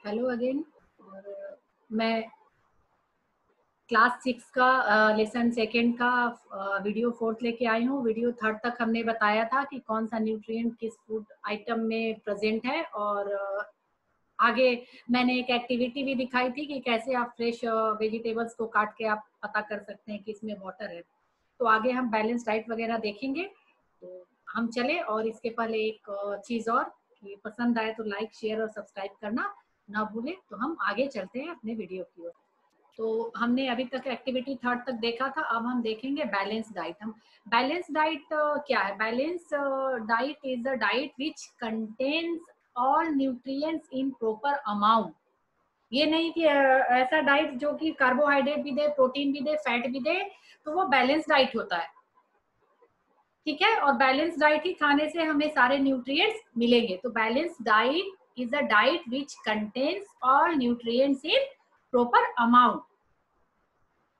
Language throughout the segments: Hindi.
Hello again. और मैं क्लास 6 का लेसन सेकेंड का वीडियो 4th लेके आई हूँ। वीडियो 3rd तक हमने बताया था कि कौन सा न्यूट्रिएंट किस फूड आइटम में प्रेजेंट है, और आगे मैंने एक एक्टिविटी भी दिखाई थी कि कैसे आप फ्रेश वेजिटेबल्स को काट के आप पता कर सकते हैं कि इसमें वाटर है। तो आगे हम बैलेंस डाइट वगैरह देखेंगे। तो हम चले, और इसके पहले एक चीज़ और कि पसंद आए तो लाइक शेयर और सब्सक्राइब करना ना भूले। तो हम आगे चलते हैं अपने वीडियो की ओर। तो हमने अभी तक एक्टिविटी 3rd तक देखा था, अब हम देखेंगे बैलेंस डाइट। हम बैलेंस डाइट क्या है? Balance diet is a diet which contains all nutrients in proper amount. ये नहीं कि ऐसा डाइट जो कि कार्बोहाइड्रेट भी दे, प्रोटीन भी दे, फैट भी दे, तो वो बैलेंस डाइट होता है। ठीक है, और बैलेंस डाइट ही खाने से हमें सारे न्यूट्रिएंट्स मिलेंगे। तो balance diet is a diet which contains all nutrients in proper amount.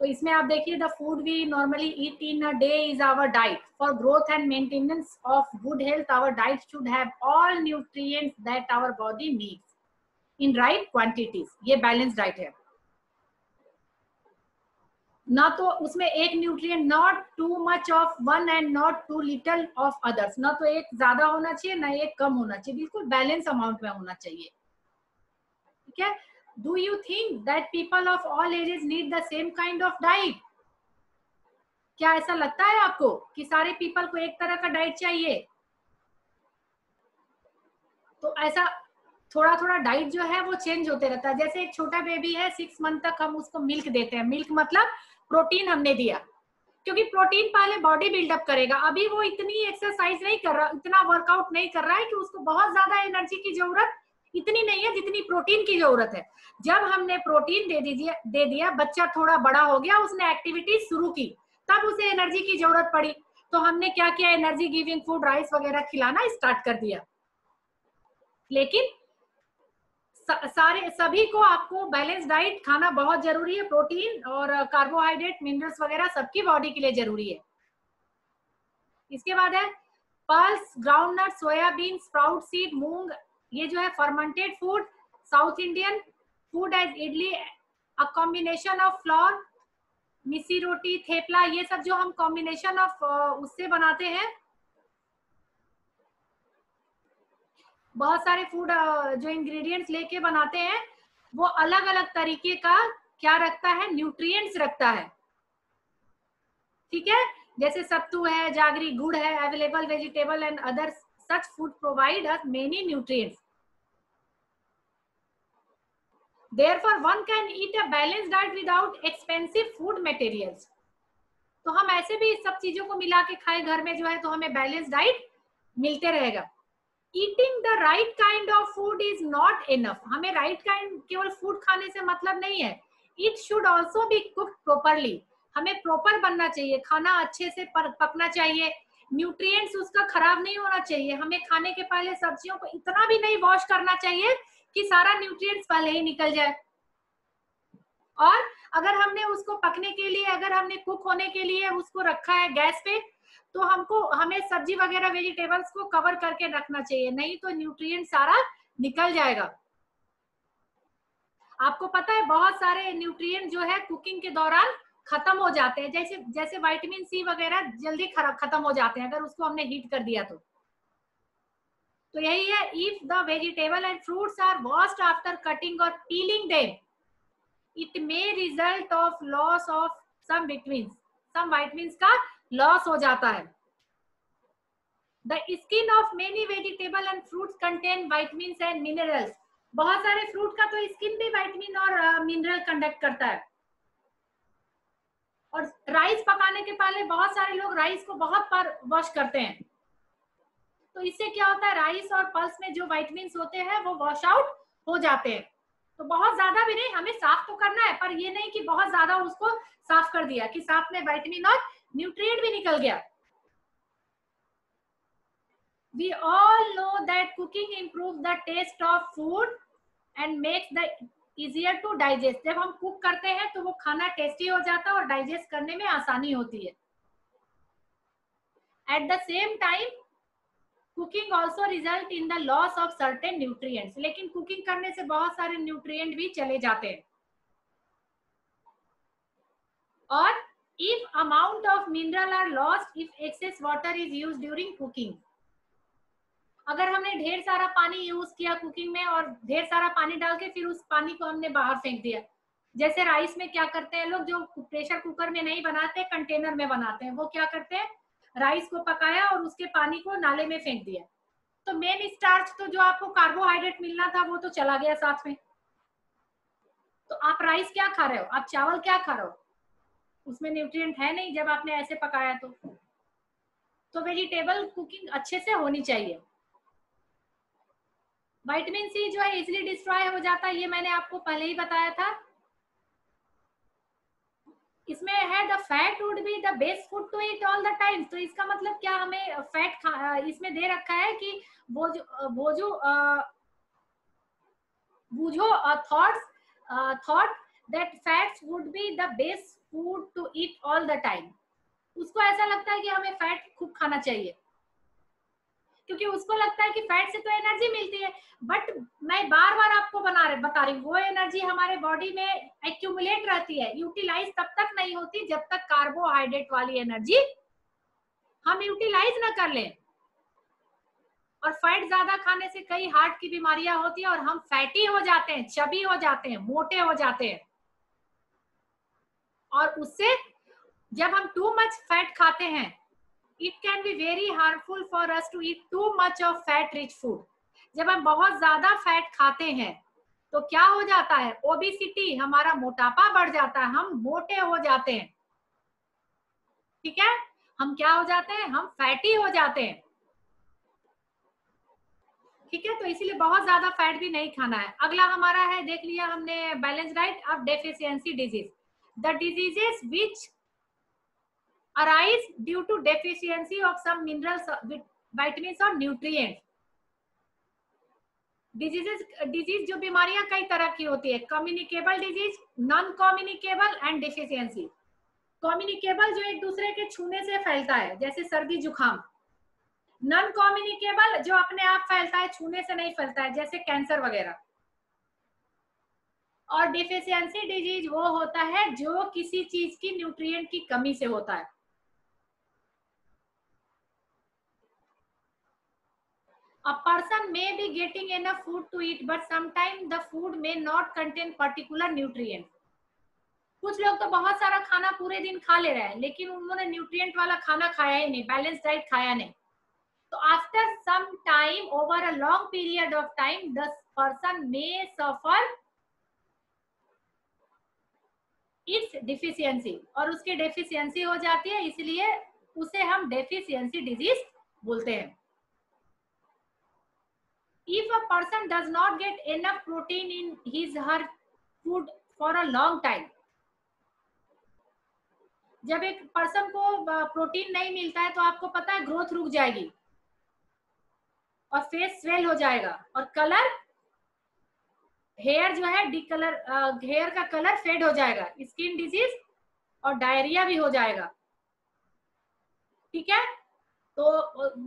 तो इसमें आप देखिए, the food we normally eat in a day is our diet for growth and maintenance of good health. Our diet should have all nutrients that our body needs in right quantities. ये बैलेंस डाइट है। ना तो उसमें एक nutrient, not too much of one and not too little of others. ना तो एक ज्यादा होना चाहिए ना एक कम होना चाहिए, बिल्कुल बैलेंस अमाउंट में होना चाहिए। ठीक है। Do you think that people of all ages need the same kind of diet? क्या ऐसा लगता है आपको कि सारे पीपल को एक तरह का डाइट चाहिए? तो ऐसा थोड़ा थोड़ा डाइट जो है वो चेंज होते रहता है। जैसे एक छोटा बेबी है, 6 मंथ तक हम उसको मिल्क देते हैं। मिल्क मतलब प्रोटीन हमने दिया, क्योंकि प्रोटीन पहले बॉडी बिल्डअप करेगा। अभी वो इतनी एक्सरसाइज नहीं कर रहा, इतना वर्कआउट नहीं कर रहा है कि उसको बहुत ज्यादा एनर्जी की जरूरत इतनी नहीं है जितनी प्रोटीन की जरूरत है। जब हमने प्रोटीन दे दिया, बच्चा थोड़ा बड़ा हो गया, उसने एक्टिविटी शुरू की, तब उसे एनर्जी की जरूरत पड़ी। तो हमने क्या किया? एनर्जी गिविंग फूड, राइस वगैरह खिलाना स्टार्ट कर दिया। लेकिन सारे सभी को आपको बैलेंस डाइट खाना बहुत जरूरी है। प्रोटीन और कार्बोहाइड्रेट, मिनरल्स वगैरह सबकी बॉडी के लिए जरूरी है। इसके बाद है pulse, groundnut, soybean, sprout seed, moong. ये जो है fermented food. South Indian food as idli, a combination of flour, missi roti, thepla, ये सब जो हम कॉम्बिनेशन ऑफ उससे बनाते हैं। बहुत सारे फूड जो इंग्रेडिएंट्स लेके बनाते हैं, वो अलग अलग तरीके का क्या रखता है? न्यूट्रिएंट्स रखता है। ठीक है, जैसे सत्तू है, जागरी, गुड़ है, available vegetable and other such food provide us many nutrients. Therefore, one can eat a balanced diet without expensive food materials. तो हम ऐसे भी इस सब चीजों को मिला के खाए घर में जो है, तो हमें बैलेंस डाइट मिलते रहेगा। Eating the right kind of food is not enough. हमें राइट काइंड केवल फूड खाने से मतलब नहीं है। It should also be cooked properly. हमें प्रॉपर बनना चाहिए, खाना अच्छे से पकना चाहिए, न्यूट्रिएंट्स उसका खराब नहीं होना चाहिए। हमें खाने के पहले सब्जियों को इतना भी नहीं वॉश करना चाहिए कि सारा न्यूट्रिएंट्स पहले ही निकल जाए। और अगर हमने उसको पकने के लिए, अगर हमने कुक होने के लिए उसको रखा है गैस पे, तो हमें सब्जी वगैरह वेजिटेबल्स को कवर करके रखना चाहिए, नहीं तो न्यूट्रिएंट सारा निकल जाएगा। आपको पता है बहुत सारे न्यूट्रिएंट जो है कुकिंग के दौरान खत्म हो जाते हैं। जैसे जैसे विटामिन सी वगैरह जल्दी खत्म हो जाते हैं अगर उसको हमने हीट कर दिया तो यही है, if the vegetable and fruits are washed after cutting और peeling them, it may result of loss of some vitamins का लॉस हो जाता है। The skin of many vegetable and fruits contain vitamins and minerals. बहुत सारे फ्रूट का तो स्किन भी विटामिन और मिनरल कंडक्ट करता है। और राइस पकाने के पहले बहुत सारे लोग राइस को बहुत बार वॉश करते हैं, तो इससे क्या होता है? राइस और पल्स में जो विटामिन होते हैं वो वॉश आउट हो जाते हैं। तो बहुत ज्यादा भी नहीं, हमें साफ तो करना है, पर ये नहीं कि बहुत ज्यादा उसको साफ कर दिया कि साथ में विटामिन और न्यूट्रिएंट भी निकल गया। We all know that cooking improves the taste of food and makes the easier to digest. जब हम कुक करते हैं तो वो खाना टेस्टी हो जाता है और डाइजेस्ट करने में आसानी होती है। At the same time, cooking also result in the loss of certain nutrients, लेकिन कुकिंग करने से बहुत सारे न्यूट्रिएंट भी चले जाते हैं। और if amount of mineral are lost if excess water is used during cooking, अगर हमने ढेर सारा पानी यूज किया कुकिंग में और ढेर सारा पानी डाल के फिर उस पानी को हमने बाहर फेंक दिया, जैसे राइस में क्या करते हैं लोग, जो प्रेशर कुकर में नहीं बनाते कंटेनर में बनाते हैं, वो क्या करते हैं, राइस को पकाया और उसके पानी को नाले में फेंक दिया, तो मेन स्टार्च तो जो आपको कार्बोहाइड्रेट मिलना था वो तो चला गया साथ में। तो आप राइस क्या खा रहे हो, आप चावल क्या खा रहे हो, उसमें न्यूट्रिएंट है नहीं जब आपने ऐसे पकाया। तो वेजिटेबल कुकिंग अच्छे से होनी चाहिए। विटामिन सी जो है इजिली डिस्ट्रॉय हो जाता है, ये मैंने आपको पहले ही बताया था। इसमें है the fat would be the best food to eat all the time, तो इसका मतलब क्या, हमें फैट इसमें दे रखा है कि बूझो thought that fats would be the best food to eat all the time. उसको ऐसा लगता है कि हमें फैट खूब खाना चाहिए, क्योंकि उसको लगता है कि फैट से तो एनर्जी मिलती है। बट मैं बार बार आपको बता रही हूँ, वो एनर्जी हमारे बॉडी में एक्यूमुलेट रहती है, यूटिलाइज तब तक नहीं होती जब तक कार्बोहाइड्रेट वाली एनर्जी हम यूटिलाइज ना कर लें। और फैट ज्यादा खाने से कई हार्ट की बीमारियां होती है और हम फैटी हो जाते हैं, चबी हो जाते हैं, मोटे हो जाते हैं। और उससे जब हम टू मच फैट खाते हैं, it can be very harmful for us to eat too much of fat rich food। जब हम बहुत ज्यादा फैट खाते हैं तो क्या हो जाता है, ओबेसिटी, हमारा मोटापा बढ़ जाता है, हम मोटे हो जाते हैं। ठीक है, हम क्या हो जाते हैं, हम फैटी हो जाते हैं। ठीक है, तो इसीलिए बहुत ज्यादा फैट भी नहीं खाना है। अगला हमारा है, देख लिया हमने बैलेंस डाइट। अब deficiency disease, the diseases which arise due to deficiency of some minerals, vitamins or nutrients। Disease जो बीमारियां कई तरह की होती है, communicable disease, non communicable and deficiency. Communicable जो एक दूसरे के छूने से फैलता है, जैसे सर्दी जुकाम। नॉन कम्युनिकेबल जो अपने आप फैलता है, छूने से नहीं फैलता है, जैसे कैंसर वगैरह। और डेफिशिएंसी डिजीज वो होता है जो किसी चीज की न्यूट्रिएंट की कमी से होता है। A person may be getting enough food to eat, but sometimes the food may not contain particular nutrient। कुछ लोग तो बहुत सारा खाना पूरे दिन खा ले रहे हैं, लेकिन उन्होंने न्यूट्रिएंट वाला खाना खाया ही नहीं, बैलेंस डाइट खाया नहीं। तो after some time, over a long period of time, the person may suffer its deficiency, और उसकी डेफिशिएंसी हो जाती है, इसलिए उसे हम डेफिशिएंसी डिजीज बोलते हैं। If a person does not get enough protein in his her food for a long time, जब एक पर्सन को प्रोटीन नहीं मिलता है तो आपको पता है ग्रोथ रुक जाएगी और फेस स्वेल हो जाएगा, और कलर, हेयर जो है डिकलर, हेयर का कलर फेड हो जाएगा, स्किन डिजीज और डायरिया भी हो जाएगा। ठीक है, तो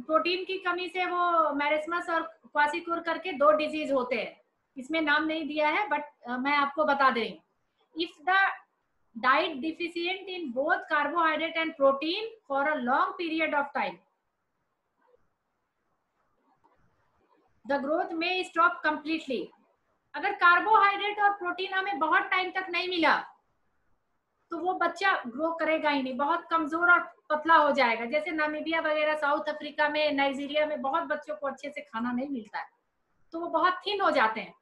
प्रोटीन की कमी से वो मैरिस्मस और क्वासिकोर करके दो डिजीज होते हैं, इसमें नाम नहीं दिया है बट मैं आपको बता दे रही हूँ। If the diet deficient in both carbohydrate and protein for a long period of time, the growth में स्टॉप कंप्लीटली। अगर कार्बोहाइड्रेट और प्रोटीन हमें बहुत टाइम तक नहीं मिला तो वो बच्चा ग्रो करेगा ही नहीं, बहुत कमजोर और पतला हो जाएगा। जैसे नामीबिया वगैरह, साउथ अफ्रीका में, नाइजीरिया में बहुत बच्चों को अच्छे से खाना नहीं मिलता है, तो वो बहुत थिन हो जाते हैं।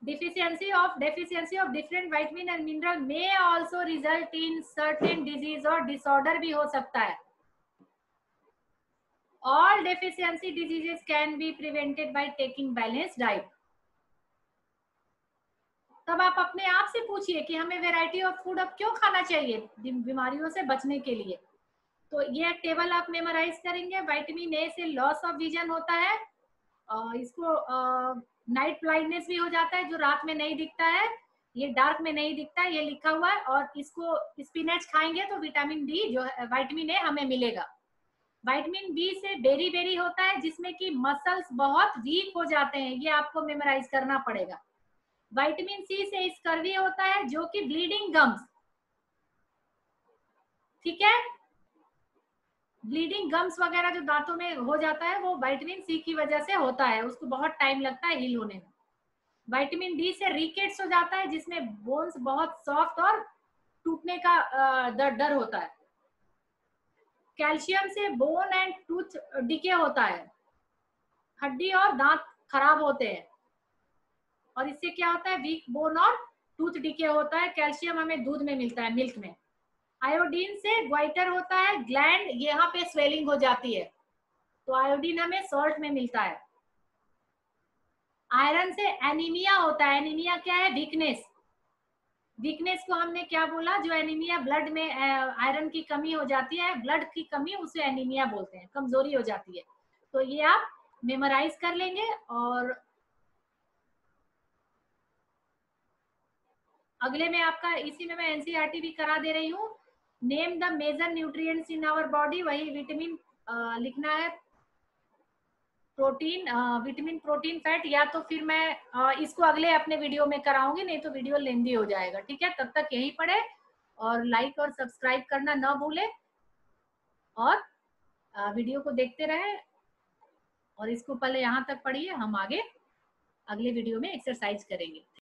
deficiency of different vitamin and mineral may also result in certain disease और disorder भी हो सकता है। all deficiency diseases can be prevented by taking balanced diet। तब आप अपने आप से पूछिए कि हमें वैरायटी ऑफ फूड अब क्यों खाना चाहिए बीमारियों से बचने के लिए। तो ये टेबल आप मेमोराइज करेंगे। विटामिन ए से लॉस ऑफ विजन होता है, इसको नाइट ब्लाइंडनेस भी हो जाता है, जो रात में नहीं दिखता है, ये डार्क में नहीं दिखता है, ये लिखा हुआ है। और इसको स्पिनच खाएंगे तो विटामिन डी जो है, विटामिन ए हमें मिलेगा। विटामिन बी से बेरी बेरी होता है जिसमें कि मसल्स बहुत वीक हो जाते हैं, ये आपको मेमोराइज करना पड़ेगा। विटामिन सी से स्कर्वी होता है जो कि ब्लीडिंग गम्स, ठीक है, ब्लीडिंग गम्स वगैरह जो दांतों में हो जाता है वो विटामिन सी की वजह से होता है, उसको बहुत टाइम लगता है हील होने में। विटामिन डी से रिकेट्स हो जाता है जिसमें बोन्स बहुत सॉफ्ट और टूटने का डर होता है। कैल्शियम से बोन एंड टूथ डिके होता है, हड्डी और दांत खराब होते हैं। और इससे क्या होता है, वीक बोन और टूथ डिके होता है। कैल्शियम हमें दूध में मिलता है, मिल्क में। आयोडीन से ग्वाइटर होता है, ग्लैंड यहाँ पे स्वेलिंग हो जाती है, तो आयोडीन हमें सॉल्ट में मिलता है। आयरन से एनीमिया होता है, एनीमिया क्या है, वीकनेस। वीकनेस को हमने क्या बोला, जो एनीमिया ब्लड में आयरन की कमी हो जाती है, ब्लड की कमी, उसे एनीमिया बोलते हैं, कमजोरी हो जाती है। तो ये आप मेमोराइज कर लेंगे। और अगले में आपका इसी में मैं एनसीईआरटी भी करा दे रही हूँ। Name the major nutrients in our body, वही विटामिन लिखना है, प्रोटीन, विटामिन, प्रोटीन, फैट, या तो फिर मैं इसको अगले अपने वीडियो में कराऊंगी, नहीं तो वीडियो लेंदी हो जाएगा, ठीक है। तब तक यही पढ़े और लाइक और सब्सक्राइब करना ना भूले, और वीडियो को देखते रहे। और इसको पहले यहाँ तक पढ़िए, हम आगे अगले वीडियो में एक्सरसाइज करेंगे।